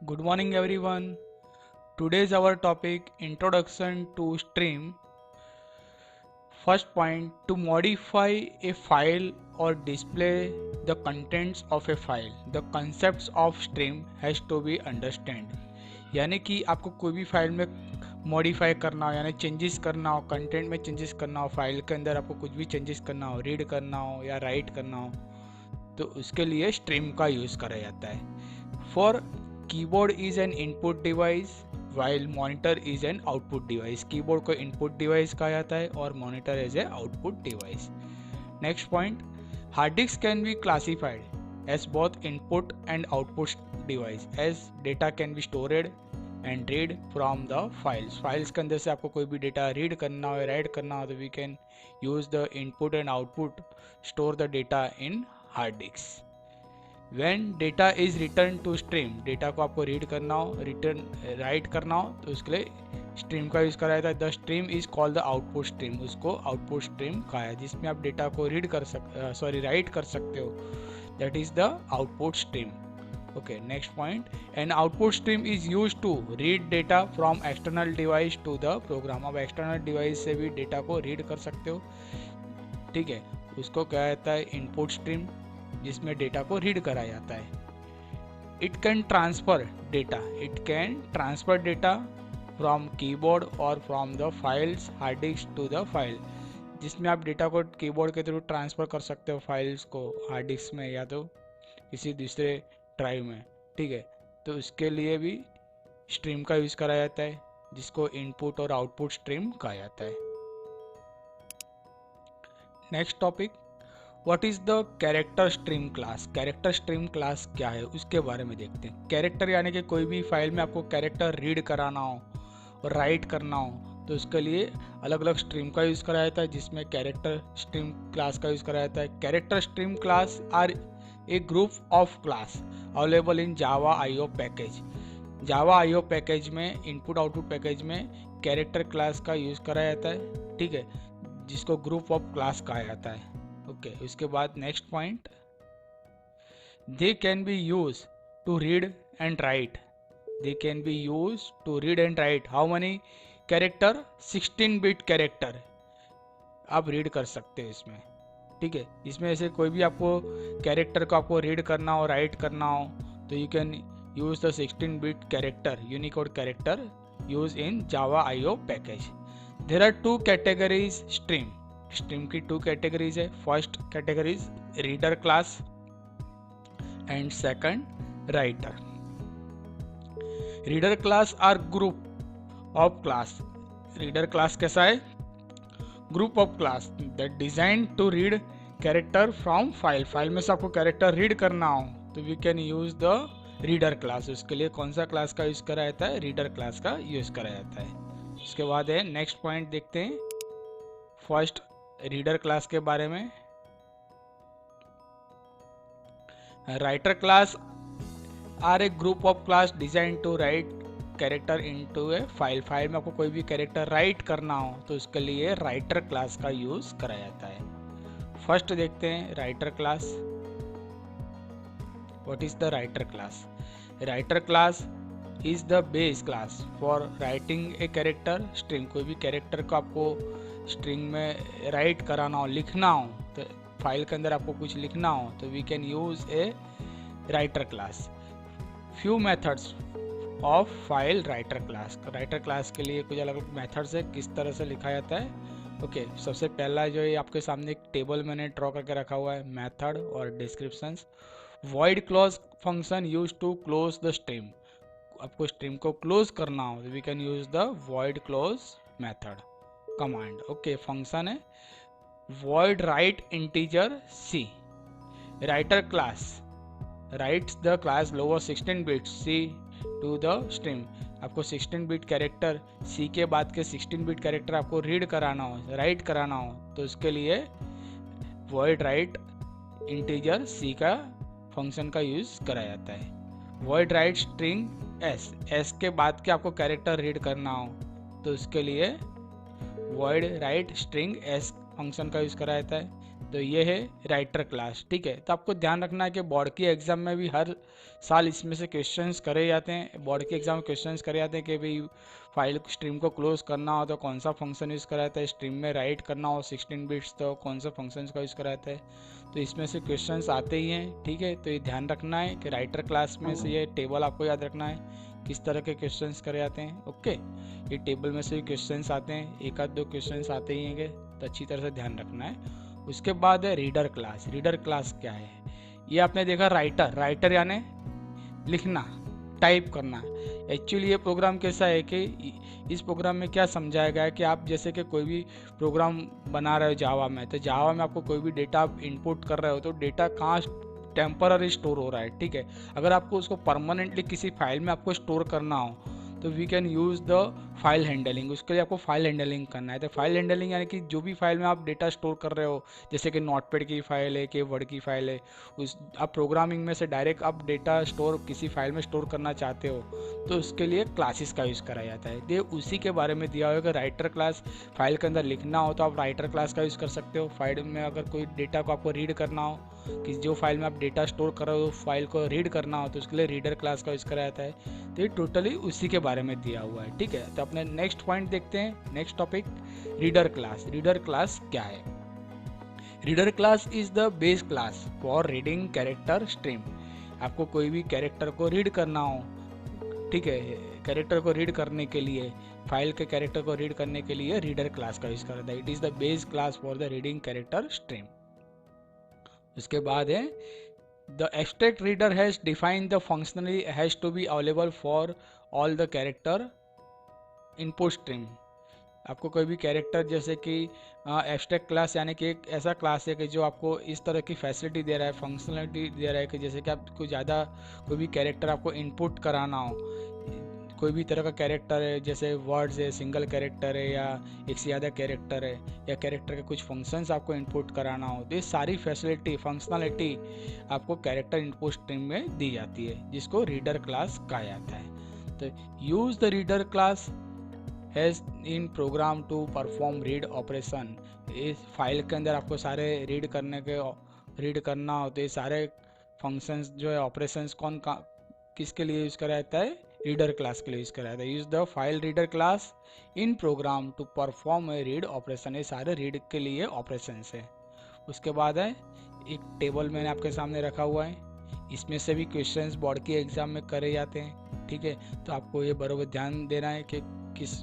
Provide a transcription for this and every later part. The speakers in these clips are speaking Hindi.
Good morning everyone. Today's our topic introduction to stream. First point, to modify a file or display the contents of a file. The concepts of stream has to be understand. यानी कि आपको कोई भी फाइल में मॉडिफाई करना हो यानी चेंजेस करना हो, कंटेंट में चेंजेस करना हो, फाइल के अंदर आपको कुछ भी चेंजेस करना हो, रीड करना हो या राइट करना हो, तो उसके लिए स्ट्रीम का यूज़ करा जाता है। For keyboard is an input device while monitor is an output device. Keyboard को इनपुट डिवाइस कहा जाता है और monitor is a output device. Next point, hard disk can be classified as both input and output device as data can be stored and read from the files. Files के अंदर से आपको कोई भी डेटा रीड करना हो या राइट करना हो तो we can use the input and output, store the data in hard disk. When data is returned to stream, data को आपको रीड करना हो, रिटर्न राइट करना हो तो उसके लिए स्ट्रीम का यूज़ करा जाता है। The stream is called the output stream, उसको आउटपुट स्ट्रीम कहा है, जिसमें आप डेटा को रीड कर राइट कर सकते हो, that is the output stream. Okay, next point, an output stream is use to read data from external device to the program. अब एक्सटर्नल डिवाइस से भी डेटा को रीड कर सकते हो, ठीक है, उसको कहा जाता है इनपुट स्ट्रीम, जिसमें डेटा को रीड करा जाता है। It can transfer data from keyboard और from the files hard disk to the file, जिसमें आप डेटा को कीबोर्ड के थ्रू ट्रांसफर कर सकते हो फाइल्स को हार्ड डिस्क में या तो किसी दूसरे ड्राइव में, ठीक है। तो उसके लिए भी स्ट्रीम का यूज़ करा जाता है, जिसको इनपुट और आउटपुट स्ट्रीम कहा जाता है। Next topic, what is the character stream class. Character stream class क्या है उसके बारे में देखते हैं। कैरेक्टर यानी कि कोई भी फाइल में आपको कैरेक्टर रीड कराना हो और राइट करना हो तो उसके लिए अलग अलग स्ट्रीम का यूज़ करा जाता है, जिसमें कैरेक्टर स्ट्रीम क्लास का यूज़ करा जाता है। Character stream class are a group of class available in Java IO package. Java IO package में, इनपुट आउटपुट पैकेज में कैरेक्टर क्लास का यूज़ करा जाता है, ठीक है, जिसको ग्रुप ऑफ क्लास कहा जाता है। ओके, उसके बाद next point, they can be use to read and write. They can be use to read and write how many character, 16 bit character आप रीड कर सकते हैं इसमें, ठीक है। इसमें ऐसे कोई भी आपको कैरेक्टर को आपको रीड करना हो, राइट करना हो तो you can use the 16 bit character, Unicode character use in Java IO package. There are two categories stream. Stream की टू कैटेगरीज है। First categories reader class and second writer. Reader class are group of class. Reader class कैसा है? Group of class that design to read character from file. File में से आपको कैरेक्टर रीड करना हो तो we can use the reader class. उसके लिए कौन सा क्लास का यूज करा जाता है? रीडर क्लास का यूज करा जाता है। उसके बाद है नेक्स्ट पॉइंट देखते हैं फर्स्ट रीडर क्लास के बारे में। Writer class are a group of class design to write character into a file. File में आपको कोई भी कैरेक्टर राइट करना हो तो उसके लिए राइटर क्लास का यूज करा जाता है। फर्स्ट देखते हैं writer class. What is the writer class? Writer class is the base class for writing a character string. कोई भी कैरेक्टर को आपको स्ट्रिंग में राइट कराना हो, लिखना हो, तो फाइल के अंदर आपको कुछ लिखना हो तो we can use a writer class. Few methods of file writer class. Writer class के लिए कुछ अलग अलग मेथड्स है, किस तरह से लिखा जाता है। ओके, सबसे पहला जो है आपके सामने एक टेबल मैंने ड्रॉ करके रखा हुआ है, मेथड और descriptions. Void close function use to close the stream. आपको स्ट्रीम को क्लोज करना हो तो we can use the void close method command. Okay, function है void write integer c। writer class writes the class lower 16 bits c to the string। आपको 16 बिट कैरेक्टर c के बाद के 16 बिट कैरेक्टर आपको रीड कराना हो, राइट कराना हो तो उसके लिए void write integer c का फंक्शन का यूज करा जाता है। void write string s के बाद के आपको कैरेक्टर रीड करना हो तो उसके लिए void write string s function का यूज करा जाता है। तो ये है राइटर क्लास। ठीक है, तो आपको ध्यान रखना है कि बोर्ड की एग्जाम में भी हर साल इसमें से क्वेश्चंस करे जाते हैं। बोर्ड के एग्जाम में क्वेश्चंस करे जाते हैं कि भाई फाइल स्ट्रीम को क्लोज करना हो तो कौन सा फंक्शन यूज़ करा जाता है, स्ट्रीम में राइट करना हो 16 बिट्स तो कौन सा फंक्शन का यूज़ करा जाता है। तो इसमें से क्वेश्चंस आते ही हैं। ठीक है, तो ये ध्यान रखना है कि राइटर क्लास में से ये टेबल आपको याद रखना है किस तरह के क्वेश्चंस करे जाते हैं। ओके, ये टेबल में से क्वेश्चंस आते हैं, एक आध दो क्वेश्चंस आते ही हैं, तो अच्छी तरह से ध्यान रखना है। उसके बाद है रीडर क्लास। रीडर क्लास क्या है? ये आपने देखा राइटर, राइटर यानी लिखना, टाइप करना। एक्चुअली ये प्रोग्राम कैसा है कि इस प्रोग्राम में क्या समझाया गया है कि आप जैसे कि कोई भी प्रोग्राम बना रहे हो जावा में, तो जावा में आपको कोई भी डेटा आप इनपुट कर रहे हो तो डेटा कहाँ टेम्पररी स्टोर हो रहा है। ठीक है, अगर आपको उसको परमानेंटली किसी फाइल में आपको स्टोर करना हो तो we can use the file handling. उसके लिए आपको फाइल हैंडलिंग करना है। तो फाइल हैंडलिंग यानी कि जो भी फाइल में आप डेटा स्टोर कर रहे हो, जैसे कि नोटपैड की फाइल है कि वर्ड की फाइल है, उस आप प्रोग्रामिंग में से डायरेक्ट आप डेटा स्टोर किसी फाइल में स्टोर करना चाहते हो तो उसके लिए क्लासेस का यूज़ करा जाता है। ये उसी के बारे में दिया हुआ है कि राइटर क्लास फाइल के अंदर लिखना हो तो आप राइटर क्लास का यूज़ कर सकते हो। फाइल में अगर कोई डेटा को आपको रीड करना हो, कि जो फाइल में आप डेटा स्टोर कर रहे हो फाइल को रीड करना हो तो उसके लिए रीडर क्लास का यूज़ करा जाता है। तो ये टोटली उसी के बारे में दिया हुआ है। ठीक है, तो अपने नेक्स्ट पॉइंट देखते हैं। Next topic reader class. Reader class क्या है? Reader class is the base class for reading character stream. आपको कोई भी कैरेक्टर को रीड करना हो, ठीक है, कैरेक्टर को रीड करने के लिए, फाइल के कैरेक्टर को रीड करने के लिए रीडर क्लास का यूज़ करता है। It is the base class for the reading character stream. उसके बाद है the abstract reader has defined the functionally has to be available for all the character input stream. आपको कोई भी कैरेक्टर जैसे कि एब्स्ट्रैक्ट क्लास यानी कि एक ऐसा क्लास है कि जो आपको इस तरह की फैसिलिटी दे रहा है, फंक्शनलिटी दे रहा है कि जैसे कि आपको ज़्यादा कोई भी कैरेक्टर आपको इनपुट कराना हो, कोई भी तरह का कैरेक्टर है जैसे वर्ड्स है, सिंगल कैरेक्टर है या एक से ज़्यादा कैरेक्टर है, या कैरेक्टर के कुछ फंक्शंस आपको इनपुट कराना हो, तो ये सारी फैसिलिटी फंक्शनलिटी आपको कैरेक्टर इनपुट स्ट्रीम में दी जाती है, जिसको रीडर क्लास कहा जाता है। तो use the reader class has in program to perform read operation. इस फाइल के अंदर आपको सारे रीड करना हो तो ये सारे फंक्शंस जो है ऑपरेशंस किसके लिए यूज़ करा जाता है? रीडर क्लास के लिए यूज़ करा जाता है। Use the file reader class in program to perform a read operation. ये सारे रीड के लिए ऑपरेशंस है। उसके बाद है एक टेबल मैंने आपके सामने रखा हुआ है, इसमें से भी क्वेश्चंस बोर्ड की एग्जाम में करे जाते हैं। ठीक है, तो आपको ये बराबर ध्यान देना है कि किस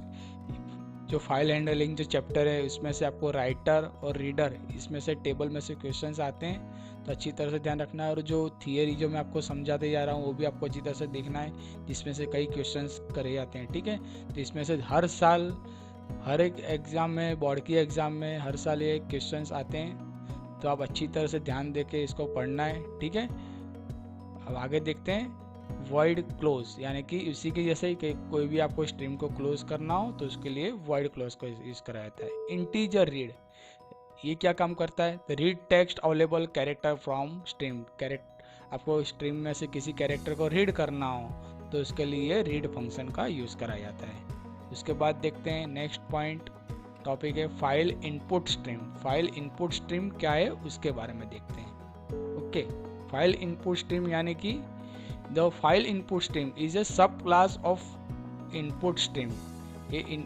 जो फाइल हैंडलिंग जो चैप्टर है उसमें से आपको राइटर और रीडर इसमें से टेबल में से क्वेश्चंस आते हैं, तो अच्छी तरह से ध्यान रखना है। और जो थियरी जो मैं आपको समझाते जा रहा हूँ वो भी आपको अच्छी तरह से देखना है, जिसमें से कई क्वेश्चंस करे जाते हैं। ठीक है, तो इसमें से हर साल हर एक एग्ज़ाम में, बोर्ड की एग्ज़ाम में हर साल ये क्वेश्चंस आते हैं, तो आप अच्छी तरह से ध्यान दे के इसको पढ़ना है। ठीक है, अब आगे देखते हैं वॉइड क्लोज, यानी कि उसी के जैसे ही कि कोई भी आपको स्ट्रीम को क्लोज करना हो तो उसके लिए वॉइड क्लोज को यूज़ करा जाता है। इंटीजर रीड, ये क्या काम करता है? तो read text available character from stream. आपको स्ट्रीम में से किसी कैरेक्टर को रीड करना हो तो उसके लिए रीड फंक्शन का यूज़ करा जाता है। उसके बाद देखते हैं नेक्स्ट पॉइंट टॉपिक है file input stream. File input stream क्या है उसके बारे में देखते हैं। ओके, फाइल इनपुट स्ट्रीम यानी कि The file input stream is a subclass of input stream। ये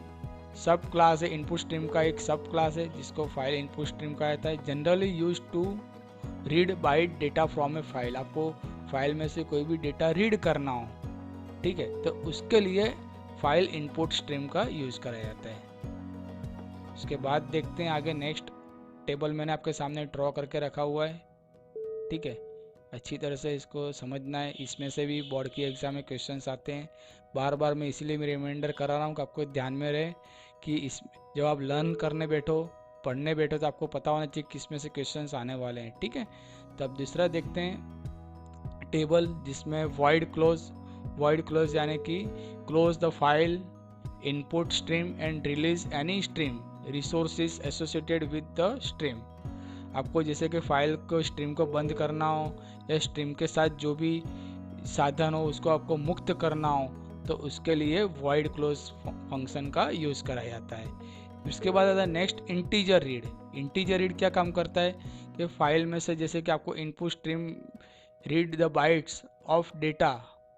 सब क्लास है, इनपुट स्ट्रीम का एक सब क्लास है जिसको फाइल इनपुट स्ट्रीम कहा जाता है। Generally use to read byte data from a file. आपको फाइल में से कोई भी डेटा रीड करना हो, ठीक है, तो उसके लिए फाइल इनपुट स्ट्रीम का यूज़ करा जाता है। उसके बाद देखते हैं आगे नेक्स्ट टेबल मैंने आपके सामने ड्रॉ करके रखा हुआ है। ठीक है, अच्छी तरह से इसको समझना है, इसमें से भी बोर्ड की एग्ज़ाम में क्वेश्चंस आते हैं। बार बार मैं इसीलिए मैं रिमाइंडर करा रहा हूँ कि आपको ध्यान में रहे कि इस जब आप लर्न करने बैठो, पढ़ने बैठो, तो आपको पता होना चाहिए किस में से क्वेश्चंस आने वाले हैं। ठीक है, तो अब दूसरा देखते हैं टेबल जिसमें वॉइड क्लोज यानी कि close the file input stream and release any stream resources associated with the stream. आपको जैसे कि फाइल को स्ट्रीम को बंद करना हो या स्ट्रीम के साथ जो भी साधन हो उसको आपको मुक्त करना हो तो उसके लिए वॉइड क्लोज फंक्शन का यूज़ करा जाता है। उसके बाद आता है next integer read. Integer read क्या काम करता है कि फाइल में से जैसे कि आपको input stream read the bytes of data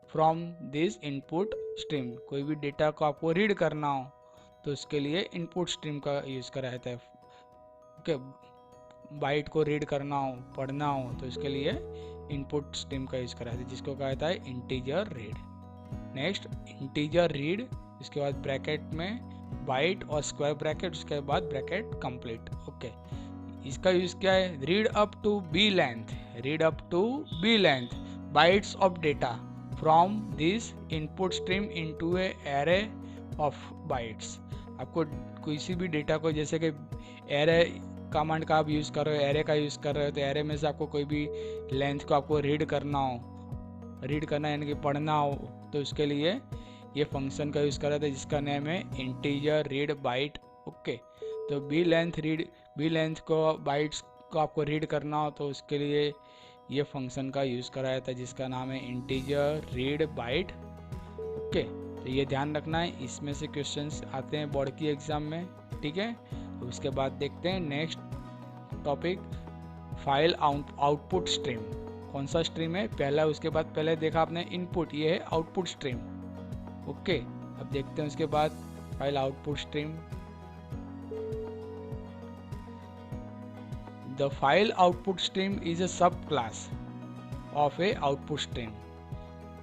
from this input stream, कोई भी डेटा को आपको रीड करना हो तो उसके लिए इनपुट स्ट्रीम का यूज़ करा जाता है। ओके, बाइट को रीड करना हो, पढ़ना हो तो इसके लिए इनपुट स्ट्रीम का यूज़ करा जाता है, जिसको कहा जाता है integer read. Next integer read, इसके बाद ब्रैकेट में बाइट और स्क्वायर ब्रैकेट, उसके बाद ब्रैकेट कंप्लीट। ओके, इसका यूज़ क्या है, read up to be length, read up to be length bytes of data from this input stream into a array of bytes. आपको किसी भी डेटा को, जैसे कि एरे कमांड का आप यूज़ कर रहे हो, एरे का यूज़ कर रहे हो, तो एरे में से आपको कोई भी लेंथ को आपको रीड करना हो, रीड करना यानी कि पढ़ना हो, तो उसके लिए ये फंक्शन का यूज़ करा था जिसका नेम है इंटीजर रीड बाइट। ओके, तो बी लेंथ को बाइट्स को आपको रीड करना हो तो उसके लिए ये फंक्शन का यूज़ कराया था जिसका नाम है इंटीजर रीड बाइट। ओके, तो ये ध्यान रखना है, इसमें से क्वेश्चंस आते हैं बोर्ड की एग्ज़ाम में, ठीक है। उसके बाद देखते हैं next topic, file output stream. कौन सा स्ट्रीम है पहला, उसके बाद पहले देखा आपने इनपुट, ये है आउटपुट स्ट्रीम। ओके, अब देखते हैं उसके बाद file output stream. The file output stream is a sub class of a output stream.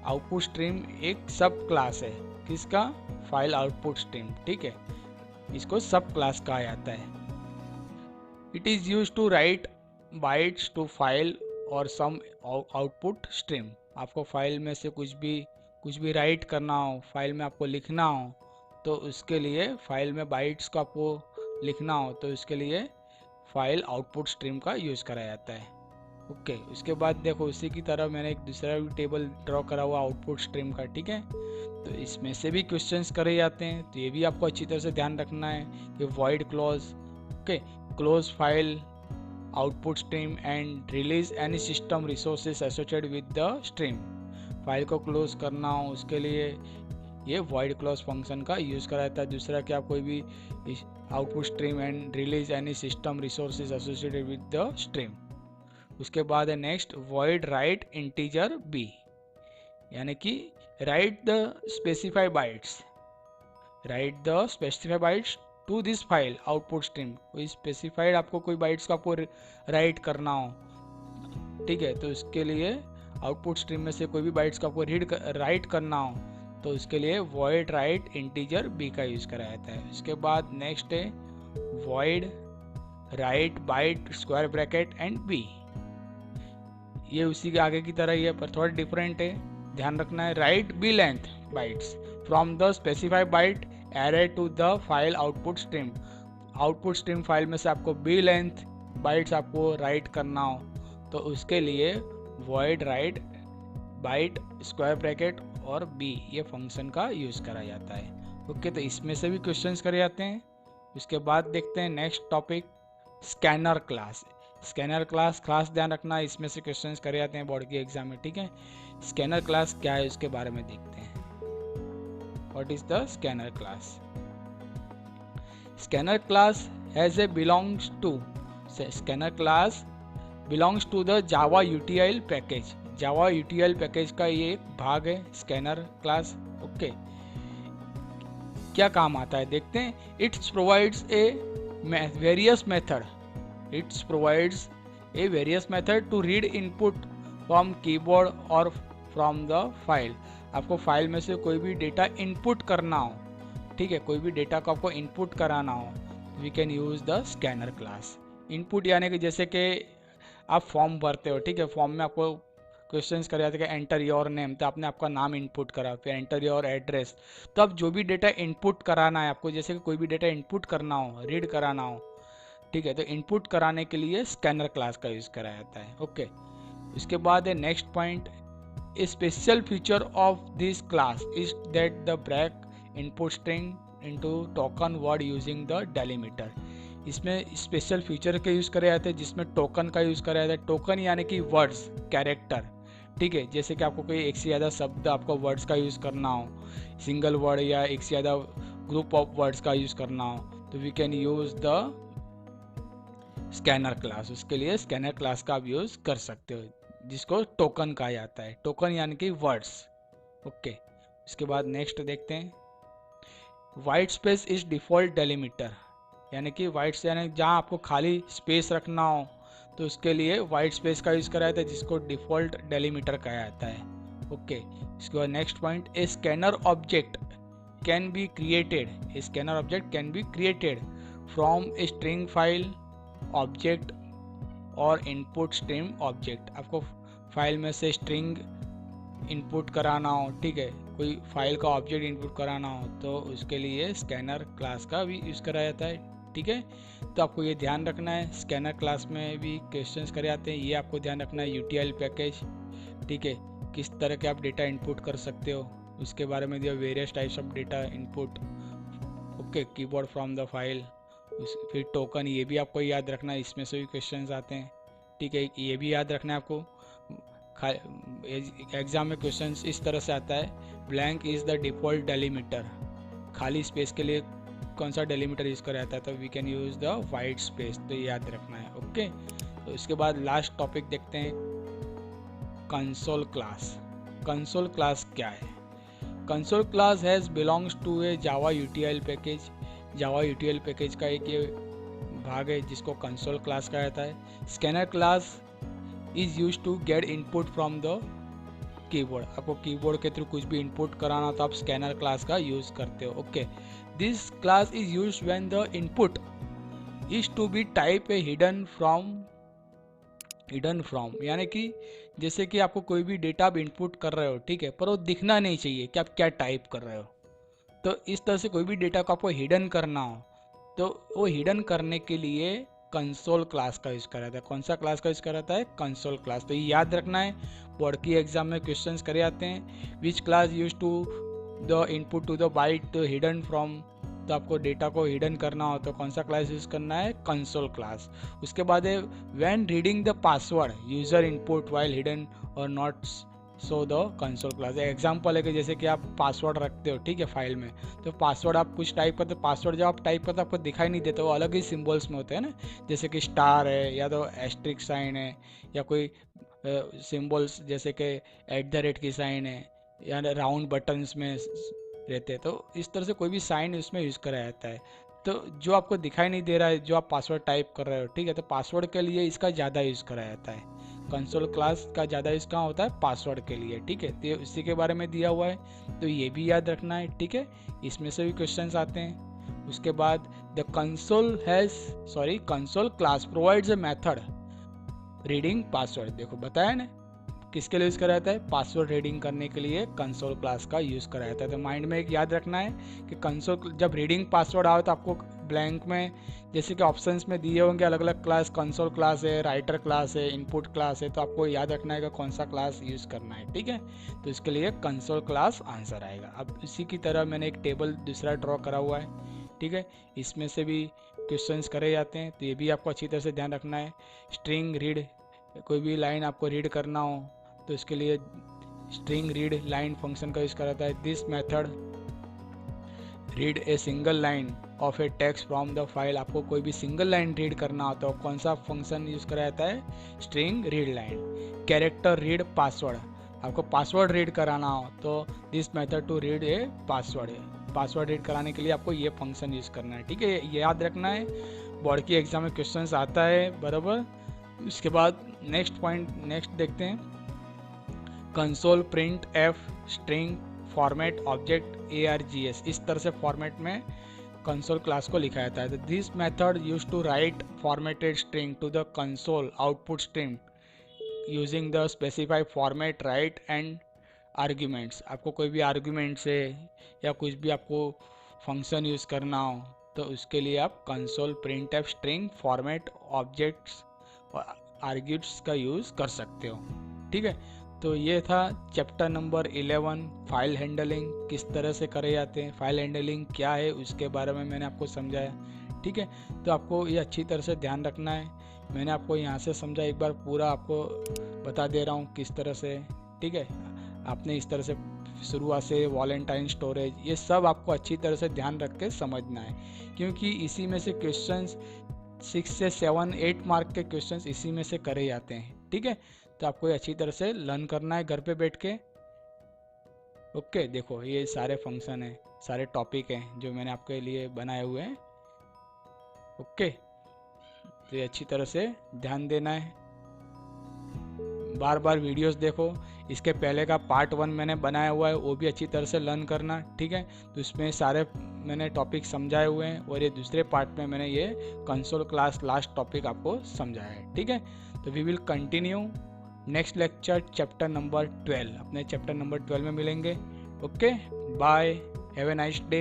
Output stream एक सब क्लास है किसका, फाइल आउटपुट स्ट्रीम, ठीक है, इसको सब क्लास कहा जाता है। It is use to write bytes to file और सम आउटपुट स्ट्रीम। आपको फाइल में से कुछ भी राइट करना हो, फाइल में आपको लिखना हो तो उसके लिए, फाइल में बाइट्स को आपको लिखना हो तो उसके लिए फाइल आउटपुट स्ट्रीम का यूज़ करा जाता है। ओके, उसके बाद देखो उसी की तरह मैंने एक दूसरा भी टेबल ड्रॉ करा हुआ आउटपुट स्ट्रीम का, ठीक है, तो इसमें से भी क्वेश्चंस करे जाते हैं, तो ये भी आपको अच्छी तरह से ध्यान रखना है कि void close, okay, close file output stream and release any system resources associated with the stream. File को क्लोज करना हो उसके लिए ये वॉइड क्लोज फंक्शन का यूज़ करा जाता है। दूसरा कि आप कोई भी output stream and release any system resources associated with the stream. उसके बाद है next void write integer B, यानी कि write the specify bytes, write the specify bytes to this file output stream. कोई स्पेसिफाइड आपको कोई बाइट्स को आपको राइट करना हो, ठीक है, तो उसके लिए आउटपुट स्ट्रीम में से कोई भी बाइट्स को आपको राइट करना हो तो उसके लिए वॉइड राइट इंटीजर बी का यूज़ करा जाता है। उसके बाद नेक्स्ट है void write byte square bracket and b, ये उसी के आगे की तरह ही है पर थोड़ा डिफरेंट है, ध्यान रखना है। Write b length bytes from the specified byte array to the file output stream. Output stream file में से आपको बी लेंथ बाइट्स आपको राइट करना हो तो उसके लिए void write byte square bracket और बी ये फंक्शन का यूज़ करा जाता है। ओके, तो इसमें से भी क्वेश्चंस करे जाते हैं। उसके बाद देखते हैं next topic scanner class. Scanner class खास ध्यान रखना, इसमें से क्वेश्चंस करे जाते हैं बोर्ड की एग्जाम में, ठीक है। स्कैनर क्लास क्या है उसके बारे में देखते हैं। What is the scanner class? Scanner class has a belongs to, scanner class belongs to the Java util package. Java util package का ये एक भाग है स्कैनर क्लास। ओके, क्या काम आता है देखते हैं। Its provides a various method, its provides a various method to read input from keyboard और फ्रॉम द फाइल। आपको फाइल में से कोई भी डेटा इनपुट करना हो, ठीक है, कोई भी डेटा को आपको इनपुट कराना हो, we can use the scanner class. Input यानी कि जैसे कि आप फॉर्म भरते हो, ठीक है, फॉर्म में आपको क्वेश्चंस कर जाते हैं कि एंटर योर नेम, तो आपने आपका नाम इनपुट करा, फिर एंटर योर एड्रेस, तो अब जो भी डेटा इनपुट कराना है आपको, जैसे कि कोई भी डेटा इनपुट करना हो, रीड कराना हो, ठीक है, तो इनपुट कराने के लिए स्कैनर क्लास का यूज़ करा जाता है। ओके, उसके बाद है next point, a special feature of this class is that the break input string into token word using the delimiter. इसमें स्पेशल फीचर के यूज़ करे जाते हैं जिसमें टोकन का यूज़ करा जाता है। टोकन यानी कि वर्ड्स, कैरेक्टर, ठीक है, जैसे कि आपको कोई एक से ज़्यादा शब्द आपको वर्ड्स का यूज़ करना हो, सिंगल वर्ड या एक से ज़्यादा ग्रुप ऑफ वर्ड्स का यूज़ करना हो, तो we can use the scanner class. उसके लिए स्कैनर क्लास का आप यूज कर सकते हो, जिसको टोकन कहा जाता है। टोकन यानी कि वर्ड्स। ओके, उसके बाद नेक्स्ट देखते हैं। White space is default delimiter, यानी कि वाइट यानी जहाँ आपको खाली स्पेस रखना हो तो उसके लिए वाइट स्पेस का यूज करा जाता है, जिसको डिफॉल्ट डेलिमीटर कहा जाता है। ओके, इसके बाद next point, A scanner object can be created, A scanner object can be created from a string file object और इनपुट स्ट्रीम ऑब्जेक्ट। आपको फाइल में से स्ट्रिंग इनपुट कराना हो, ठीक है, कोई फाइल का ऑब्जेक्ट इनपुट कराना हो तो उसके लिए स्कैनर क्लास का भी यूज़ करा जाता है। ठीक है, तो आपको ये ध्यान रखना है। स्कैनर क्लास में भी क्वेश्चंस करे जाते हैं, ये आपको ध्यान रखना है। यूटीएल पैकेज, ठीक है, किस तरह के आप डेटा इनपुट कर सकते हो उसके बारे में दिया। Various types of data input, okay, keyboard from the file, फिर टोकन, ये भी आपको याद रखना है, इसमें से भी क्वेश्चंस आते हैं। ठीक है, ये भी याद रखना है आपको। एग्जाम में क्वेश्चंस इस तरह से आता है, blank is the default delimiter, खाली स्पेस के लिए कौन सा डेलीमीटर यूज करा जाता है, तो we can use the white space, तो याद रखना है। ओके, तो इसके बाद लास्ट टॉपिक देखते हैं, कंसोल क्लास। कंसोल क्लास क्या है? Console class has belongs to a Java util package. Java util package का एक ये भाग है जिसको कंसोल क्लास कहा जाता है। Scanner class is use to get input from the keyboard. आपको कीबोर्ड के थ्रू कुछ भी इनपुट कराना तो आप स्कैनर क्लास का यूज करते हो। Okay, this class is used when the input is to be type a hidden from, यानी कि जैसे कि आपको कोई भी डेटा आप इनपुट कर रहे हो, ठीक है, पर वो दिखना नहीं चाहिए कि आप क्या टाइप कर रहे हो। तो इस तरह से कोई भी डेटा को आपको हिडन करना हो तो वो हिडन करने के लिए कंसोल क्लास का यूज करा जाता है। कौन सा क्लास का यूज करा जाता है? Console class. तो ये याद रखना है, बोर्ड की एग्जाम में क्वेश्चंस करे जाते हैं। Which class use to the input to the byte hidden from, तो आपको डेटा को हिडन करना हो तो कौन सा क्लास यूज करना है? Console class. उसके बाद है when reading the password user input while hidden और not so the console class. Example है कि जैसे कि आप पासवर्ड रखते हो, ठीक है, फाइल में, तो पासवर्ड आप कुछ टाइप करते हो, पासवर्ड जब आप टाइप करते हो आपको दिखाई नहीं देता, वो अलग ही सिम्बल्स में होते हैं ना, जैसे कि स्टार है या तो एस्ट्रिक साइन है या कोई सिम्बल्स जैसे कि @ की साइन है या राउंड बटन्स में रहते हैं। तो इस तरह से कोई भी साइन उसमें यूज़ करा जाता है। तो जो आपको दिखाई नहीं दे रहा है जो आप पासवर्ड टाइप कर रहे हो, ठीक है, तो पासवर्ड के लिए इसका ज़्यादा यूज़ करा जाता है। कंसोल क्लास का ज़्यादा यूज़ कहाँ होता है? पासवर्ड के लिए, ठीक है, तो इसी के बारे में दिया हुआ है, तो ये भी याद रखना है। ठीक है, इसमें से भी क्वेश्चंस आते हैं। उसके बाद the console class provides a method reading password. देखो बताया ना, किसके लिए यूज़ करा जाता है? पासवर्ड रीडिंग करने के लिए कंसोल क्लास का यूज़ करा जाता है। तो माइंड में एक याद रखना है कि कंसोल जब रीडिंग पासवर्ड आओ तो आपको ब्लैंक में जैसे कि ऑप्शंस में दिए होंगे अलग अलग क्लास, कंसोल क्लास है, राइटर क्लास है, इनपुट क्लास है, तो आपको याद रखना है कि कौन सा क्लास यूज़ करना है। ठीक है, तो इसके लिए कंसोल क्लास आंसर आएगा। अब इसी की तरह मैंने एक टेबल दूसरा ड्रॉ करा हुआ है, ठीक है, इसमें से भी क्वेश्चंस करे जाते हैं, तो ये भी आपको अच्छी तरह से ध्यान रखना है। स्ट्रिंग रीड, कोई भी लाइन आपको रीड करना हो तो इसके लिए स्ट्रिंग रीड लाइन फंक्शन का यूज कराता है। This method read a single line of A text from the file. आपको कोई भी सिंगल लाइन रीड करना हो तो कौन सा फंक्शन यूज करा जाता है? String read line. Character read password, आपको पासवर्ड रीड कराना हो तो this method to read a password है। पासवर्ड रीड कराने के लिए आपको ये फंक्शन यूज करना है। ठीक है, ये याद रखना है, बोर्ड की एग्जाम में क्वेश्चंस आता है बराबर। इसके बाद नेक्स्ट देखते हैं, console print F string format object ARGS, इस तरह से फॉर्मेट में कंसोल क्लास को लिखा जाता है। This method use to write formatted string to the console output stream using the specified format write and arguments. आपको कोई भी आर्ग्यूमेंट से या कुछ भी आपको फंक्शन यूज करना हो तो उसके लिए आप console print F string format objects और आर्ग्यूमेंट्स का यूज कर सकते हो। ठीक है, तो ये था चैप्टर नंबर 11, फाइल हैंडलिंग किस तरह से करे जाते हैं, फाइल हैंडलिंग क्या है उसके बारे में मैंने आपको समझाया। ठीक है, तो आपको ये अच्छी तरह से ध्यान रखना है। मैंने आपको यहाँ से समझा, एक बार पूरा आपको बता दे रहा हूँ किस तरह से। ठीक है, आपने इस तरह से शुरुआत से वॉलेंटाइन स्टोरेज, ये सब आपको अच्छी तरह से ध्यान रख के समझना है, क्योंकि इसी में से क्वेश्चंस 6 से 7 8 मार्क के क्वेश्चंस इसी में से करे जाते हैं। ठीक है, तो आपको ये अच्छी तरह से लर्न करना है घर पे बैठ के। ओके, देखो ये सारे फंक्शन हैं, सारे टॉपिक हैं जो मैंने आपके लिए बनाए हुए हैं। ओके, तो ये अच्छी तरह से ध्यान देना है, बार बार वीडियोस देखो। इसके पहले का पार्ट 1 मैंने बनाया हुआ है, वो भी अच्छी तरह से लर्न करना। ठीक है, तो इसमें सारे मैंने टॉपिक समझाए हुए हैं, और ये दूसरे पार्ट में मैंने ये कंसोल क्लास लास्ट टॉपिक आपको समझाया है। ठीक है, तो we will continue next lecture chapter number 12, अपने चैप्टर नंबर 12 में मिलेंगे। Okay, bye, have a nice day.